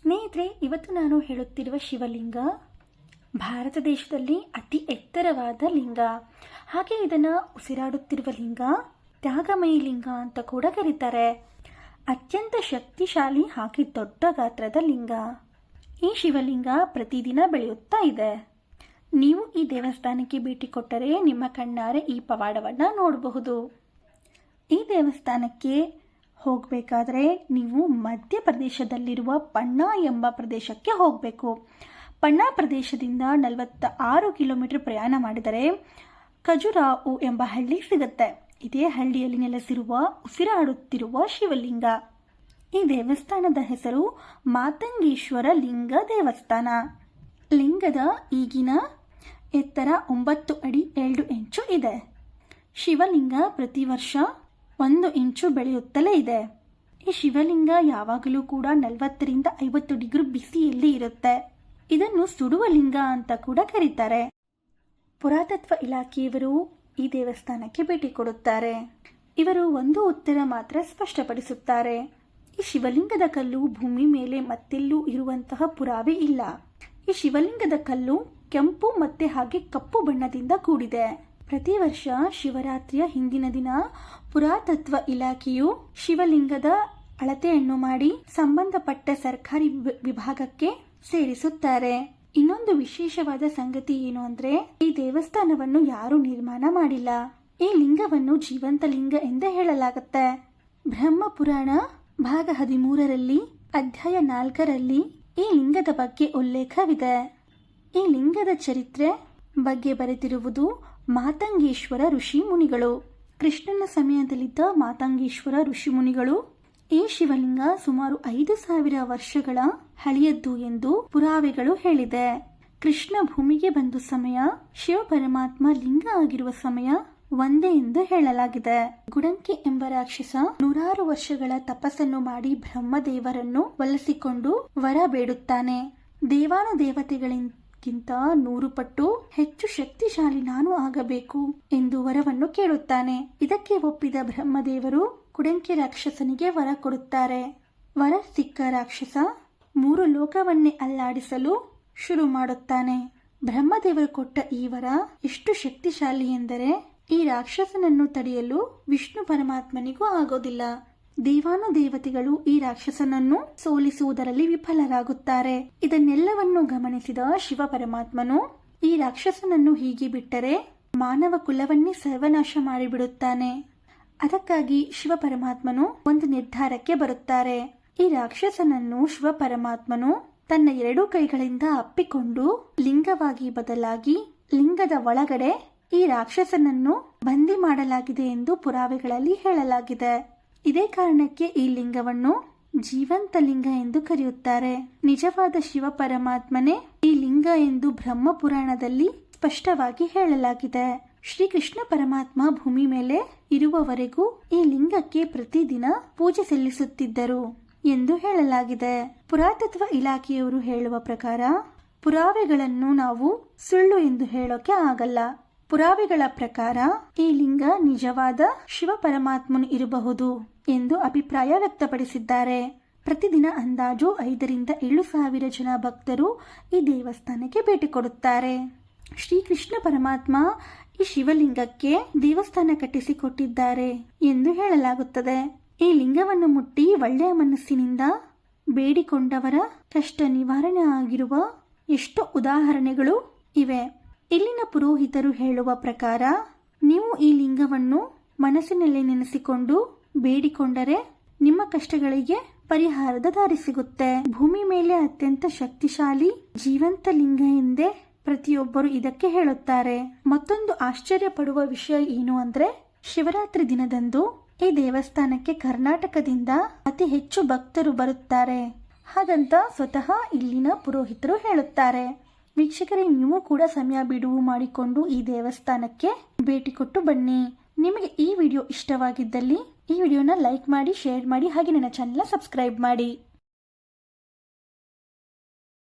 ಸ್ನೇಹಿತರೆ, ಇವತ್ತು ನಾನು ಹೇಳುತ್ತಿರುವ ಶಿವಲಿಂಗ ಭಾರತ ದೇಶದಲ್ಲಿ ಅತಿ ಎತ್ತರವಾದ ಲಿಂಗ. ಹಾಗೆ ಇದನ್ನು ಉಸಿರಾಡುತ್ತಿರುವ ಲಿಂಗ ತ್ಯಾಗಮಯಿ ಲಿಂಗ ಅಂತ ಕೂಡ ಕರೀತಾರೆ. ಅತ್ಯಂತ ಶಕ್ತಿಶಾಲಿ ಹಾಗೆ ದೊಡ್ಡ ಗಾತ್ರದ ಲಿಂಗ. ಈ ಶಿವಲಿಂಗ ಪ್ರತಿದಿನ ಬೆಳೆಯುತ್ತಾ ಇದೆ. ನೀವು ಈ ದೇವಸ್ಥಾನಕ್ಕೆ ಭೇಟಿ ಕೊಟ್ಟರೆ ನಿಮ್ಮ ಕಣ್ಣಾರೆ ಈ ಪವಾಡವನ್ನು ನೋಡಬಹುದು. ಈ ದೇವಸ್ಥಾನಕ್ಕೆ ಹೋಗಬೇಕಾದ್ರೆ ನೀವು ಮಧ್ಯಪ್ರದೇಶದಲ್ಲಿರುವ ಪಣ್ಣಾ ಎಂಬ ಪ್ರದೇಶಕ್ಕೆ ಹೋಗಬೇಕು. ಪಣ್ಣಾ ಪ್ರದೇಶದಿಂದ 46 ಕಿಲೋಮೀಟರ್ ಪ್ರಯಾಣ ಮಾಡಿದರೆ ಖಜುರಾಹೋ ಎಂಬ ಹಳ್ಳಿ ಸಿಗುತ್ತೆ. ಇದೇ ಹಳ್ಳಿಯಲ್ಲಿ ನೆಲೆಸಿರುವ ಉಸಿರಾಡುತ್ತಿರುವ ಶಿವಲಿಂಗ. ಈ ದೇವಸ್ಥಾನದ ಹೆಸರು ಮಾತಂಗೇಶ್ವರ ಲಿಂಗ ದೇವಸ್ಥಾನ. ಲಿಂಗದ ಈಗಿನ ಎತ್ತರ 9 ಅಡಿ 2 ಇಂಚು ಇದೆ. ಶಿವಲಿಂಗ ಪ್ರತಿ ವರ್ಷ 1 ಇಂಚು ಬೆಳೆಯುತ್ತಲೇ ಇದೆ. ಈ ಶಿವಲಿಂಗ ಯಾವಾಗಲೂ ಕೂಡ 40 ರಿಂದ 50 ಡಿಗ್ರಿ ಬಿಸಿಯಲ್ಲಿ ಇರುತ್ತೆ. ಇದನ್ನು ಸುಡುವ ಲಿಂಗ ಅಂತ ಕೂಡ ಕರೀತಾರೆ. ಪುರಾತತ್ವ ಇಲಾಖೆಯವರು ಈ ದೇವಸ್ಥಾನಕ್ಕೆ ಭೇಟಿ ಕೊಡುತ್ತಾರೆ. ಇವರು ಒಂದು ಉತ್ತರ ಮಾತ್ರ ಸ್ಪಷ್ಟಪಡಿಸುತ್ತಾರೆ. ಈ ಶಿವಲಿಂಗದ ಕಲ್ಲು ಭೂಮಿ ಮೇಲೆ ಮತ್ತೆಲ್ಲೂ ಇರುವಂತಹ ಪುರಾವೆ ಇಲ್ಲ. ಈ ಶಿವಲಿಂಗದ ಕಲ್ಲು ಕೆಂಪು ಮತ್ತೆ ಹಾಗೆ ಕಪ್ಪು ಬಣ್ಣದಿಂದ ಕೂಡಿದೆ. ಪ್ರತಿ ವರ್ಷ ಶಿವರಾತ್ರಿಯ ಹಿಂದಿನ ದಿನ ಪುರಾತತ್ವ ಇಲಾಖೆಯು ಶಿವಲಿಂಗದ ಅಳತೆಯನ್ನು ಮಾಡಿ ಸಂಬಂಧಪಟ್ಟ ಸರ್ಕಾರಿ ವಿಭಾಗಕ್ಕೆ ಸೇರಿಸುತ್ತಾರೆ. ಇನ್ನೊಂದು ವಿಶೇಷವಾದ ಸಂಗತಿ ಏನು ಅಂದ್ರೆ, ಈ ದೇವಸ್ಥಾನವನ್ನು ಯಾರು ನಿರ್ಮಾಣ ಮಾಡಿಲ್ಲ. ಈ ಲಿಂಗವನ್ನು ಜೀವಂತ ಲಿಂಗ ಎಂದೇ ಹೇಳಲಾಗುತ್ತೆ. ಬ್ರಹ್ಮ ಪುರಾಣ ಭಾಗ 13ರಲ್ಲಿ ಅಧ್ಯಾಯ 4ರಲ್ಲಿ ಈ ಲಿಂಗದ ಬಗ್ಗೆ ಉಲ್ಲೇಖವಿದೆ. ಈ ಲಿಂಗದ ಚರಿತ್ರೆ ಬಗ್ಗೆ ಬರೆದಿರುವುದು ಮಾತಂಗೇಶ್ವರ ಋಷಿ ಮುನಿಗಳು. ಕೃಷ್ಣನ ಸಮಯದಲ್ಲಿದ್ದ ಮಾತಂಗೇಶ್ವರ ಋಷಿ ಮುನಿಗಳು ಈ ಶಿವಲಿಂಗ ಸುಮಾರು 5000 ವರ್ಷಗಳ ಹಳೆಯದ್ದು ಎಂದು ಪುರಾವೆಗಳು ಹೇಳಿದೆ. ಕೃಷ್ಣ ಭೂಮಿಗೆ ಬಂದ ಸಮಯ, ಶಿವ ಪರಮಾತ್ಮ ಲಿಂಗ ಆಗಿರುವ ಸಮಯ ಒಂದೇ ಎಂದು ಹೇಳಲಾಗಿದೆ. ಗುಡಂಕಿ ಎಂಬ ರಾಕ್ಷಸ 100 ವರ್ಷಗಳ ತಪಸ್ಸನ್ನು ಮಾಡಿ ಬ್ರಹ್ಮದೇವರನ್ನು ಒಲಿಸಿಕೊಂಡು ವರ ಬೇಡುತ್ತಾನೆ. ದೇವಾನುದೇವತೆಗಳಿಗಿಂತ 100 ಪಟ್ಟು ಹೆಚ್ಚು ಶಕ್ತಿಶಾಲಿ ನಾನು ಆಗಬೇಕು ಎಂದು ವರವನ್ನು ಕೇಳುತ್ತಾನೆ. ಇದಕ್ಕೆ ಒಪ್ಪಿದ ಬ್ರಹ್ಮದೇವರು ಕುಡಂಕಿ ರಾಕ್ಷಸನಿಗೆ ವರ ಕೊಡುತ್ತಾರೆ. ವರ ಸಿಕ್ಕ ರಾಕ್ಷಸ 3 ಲೋಕವನ್ನೇ ಅಲ್ಲಾಡಿಸಲು ಶುರು ಮಾಡುತ್ತಾನೆ. ಬ್ರಹ್ಮದೇವರು ಕೊಟ್ಟ ಈ ವರ ಎಷ್ಟು ಶಕ್ತಿಶಾಲಿ ಎಂದರೆ ಈ ರಾಕ್ಷಸನನ್ನು ತಡೆಯಲು ವಿಷ್ಣು ಪರಮಾತ್ಮನಿಗೂ ಆಗೋದಿಲ್ಲ. ದೇವಾನುದೇವತೆಗಳು ಈ ರಾಕ್ಷಸನನ್ನು ಸೋಲಿಸುವುದರಲ್ಲಿ ವಿಫಲರಾಗುತ್ತಾರೆ. ಇದನ್ನೆಲ್ಲವನ್ನು ಗಮನಿಸಿದ ಶಿವ ಪರಮಾತ್ಮನು ಈ ರಾಕ್ಷಸನನ್ನು ಹೀಗೆ ಬಿಟ್ಟರೆ ಮಾನವ ಕುಲವನ್ನೇ ಸರ್ವನಾಶ ಮಾಡಿಬಿಡುತ್ತಾನೆ. ಅದಕ್ಕಾಗಿ ಶಿವ ಪರಮಾತ್ಮನು ಒಂದು ನಿರ್ಧಾರಕ್ಕೆ ಬರುತ್ತಾರೆ. ಈ ರಾಕ್ಷಸನನ್ನು ಶಿವ ಪರಮಾತ್ಮನು ತನ್ನ 2 ಕೈಗಳಿಂದ ಅಪ್ಪಿಕೊಂಡು ಲಿಂಗವಾಗಿ ಬದಲಾಗಿ ಲಿಂಗದ ಒಳಗಡೆ ಈ ರಾಕ್ಷಸನನ್ನು ಬಂದಿ ಮಾಡಲಾಗಿದೆ ಎಂದು ಪುರಾವೆಗಳಲ್ಲಿ ಹೇಳಲಾಗಿದೆ. ಇದೇ ಕಾರಣಕ್ಕೆ ಈ ಲಿಂಗವನ್ನು ಜೀವಂತ ಲಿಂಗ ಎಂದು ಕರೆಯುತ್ತಾರೆ. ನಿಜವಾದ ಶಿವ ಪರಮಾತ್ಮನೇ ಈ ಲಿಂಗ ಎಂದು ಬ್ರಹ್ಮ ಪುರಾಣದಲ್ಲಿ ಸ್ಪಷ್ಟವಾಗಿ ಹೇಳಲಾಗಿದೆ. ಶ್ರೀಕೃಷ್ಣ ಪರಮಾತ್ಮ ಭೂಮಿ ಮೇಲೆ ಇರುವವರೆಗೂ ಈ ಲಿಂಗಕ್ಕೆ ಪ್ರತಿದಿನ ಪೂಜೆ ಸಲ್ಲಿಸುತ್ತಿದ್ದರು ಎಂದು ಹೇಳಲಾಗಿದೆ. ಪುರಾತತ್ವ ಇಲಾಖೆಯವರು ಹೇಳುವ ಪ್ರಕಾರ ಪುರಾವೆಗಳನ್ನು ನಾವು ಸುಳ್ಳು ಎಂದು ಹೇಳೋಕೆ ಆಗಲ್ಲ. ಪುರಾವೆಗಳ ಪ್ರಕಾರ ಈ ಲಿಂಗ ನಿಜವಾದ ಶಿವ ಪರಮಾತ್ಮನು ಇರಬಹುದು ಎಂದು ಅಭಿಪ್ರಾಯ ವ್ಯಕ್ತಪಡಿಸಿದ್ದಾರೆ. ಪ್ರತಿದಿನ ಅಂದಾಜು 5 ರಿಂದ 7 ಸಾವಿರ ಜನ ಭಕ್ತರು ಈ ದೇವಸ್ಥಾನಕ್ಕೆ ಭೇಟಿ ಕೊಡುತ್ತಾರೆ. ಶ್ರೀಕೃಷ್ಣ ಪರಮಾತ್ಮ ಈ ಶಿವಲಿಂಗಕ್ಕೆ ದೇವಸ್ಥಾನ ಕಟ್ಟಿಸಿಕೊಟ್ಟಿದ್ದಾರೆ ಎಂದು ಹೇಳಲಾಗುತ್ತದೆ. ಈ ಲಿಂಗವನ್ನು ಮುಟ್ಟಿ ಒಳ್ಳೆಯ ಮನಸ್ಸಿನಿಂದ ಬೇಡಿಕೊಂಡವರ ಕಷ್ಟ ನಿವಾರಣೆ ಆಗಿರುವ ಎಷ್ಟೋ ಉದಾಹರಣೆಗಳು ಇವೆ. ಇಲ್ಲಿನ ಪುರೋಹಿತರು ಹೇಳುವ ಪ್ರಕಾರ ನೀವು ಈ ಲಿಂಗವನ್ನು ಮನಸ್ಸಿನಲ್ಲಿ ನೆನೆಸಿಕೊಂಡು ಬೇಡಿಕೊಂಡರೆ ನಿಮ್ಮ ಕಷ್ಟಗಳಿಗೆ ಪರಿಹಾರದ ದಾರಿ ಸಿಗುತ್ತೆ. ಭೂಮಿ ಮೇಲೆ ಅತ್ಯಂತ ಶಕ್ತಿಶಾಲಿ ಜೀವಂತ ಲಿಂಗ ಎಂದೇ ಪ್ರತಿಯೊಬ್ಬರು ಇದಕ್ಕೆ ಹೇಳುತ್ತಾರೆ. ಮತ್ತೊಂದು ಆಶ್ಚರ್ಯ ಪಡುವ ವಿಷಯ ಏನು ಅಂದ್ರೆ, ಶಿವರಾತ್ರಿ ದಿನದಂದು ಈ ದೇವಸ್ಥಾನಕ್ಕೆ ಕರ್ನಾಟಕದಿಂದ ಅತಿ ಹೆಚ್ಚು ಭಕ್ತರು ಬರುತ್ತಾರೆ ಹಾಗಂತ ಸ್ವತಃ ಇಲ್ಲಿನ ಪುರೋಹಿತರು ಹೇಳುತ್ತಾರೆ. ವೀಕ್ಷಕರೇ, ನೀವು ಕೂಡ ಸಮಯ ಬಿಡುವು ಮಾಡಿಕೊಂಡು ಈ ದೇವಸ್ಥಾನಕ್ಕೆ ಭೇಟಿ ಕೊಟ್ಟು ಬನ್ನಿ. ನಿಮಗೆ ಈ ವಿಡಿಯೋ ಇಷ್ಟವಾಗಿದ್ದಲ್ಲಿ ಈ ವಿಡಿಯೋನ ಲೈಕ್ ಮಾಡಿ, ಶೇರ್ ಮಾಡಿ, ಹಾಗೆ ನನ್ನ ಚಾನೆಲ್ನ ಸಬ್ಸ್ಕ್ರೈಬ್ ಮಾಡಿ.